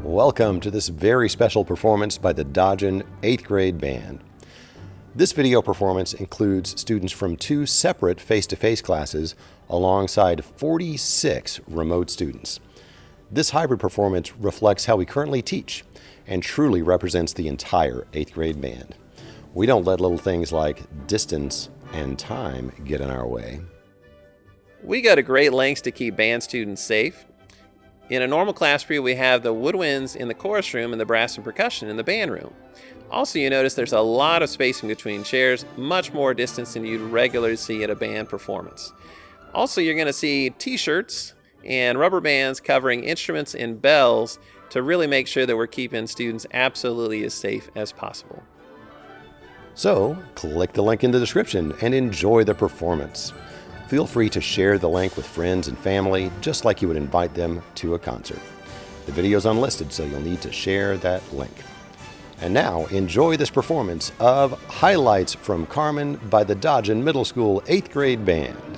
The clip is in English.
Welcome to this very special performance by the Dodgen 8th grade band. This video performance includes students from 2 separate face-to-face classes alongside 46 remote students. This hybrid performance reflects how we currently teach and truly represents the entire 8th grade band. We don't let little things like distance and time get in our way. We go to great lengths to keep band students safe. In a normal class period, we have the woodwinds in the chorus room and the brass and percussion in the band room. Also, you notice there's a lot of spacing between chairs, much more distance than you'd regularly see at a band performance. Also, you're going to see t-shirts and rubber bands covering instruments and bells to really make sure that we're keeping students absolutely as safe as possible. So, click the link in the description and enjoy the performance. Feel free to share the link with friends and family, just like you would invite them to a concert. The video is unlisted, so you'll need to share that link. And now, enjoy this performance of Highlights from Carmen by the Dodgen Middle School 8th grade band.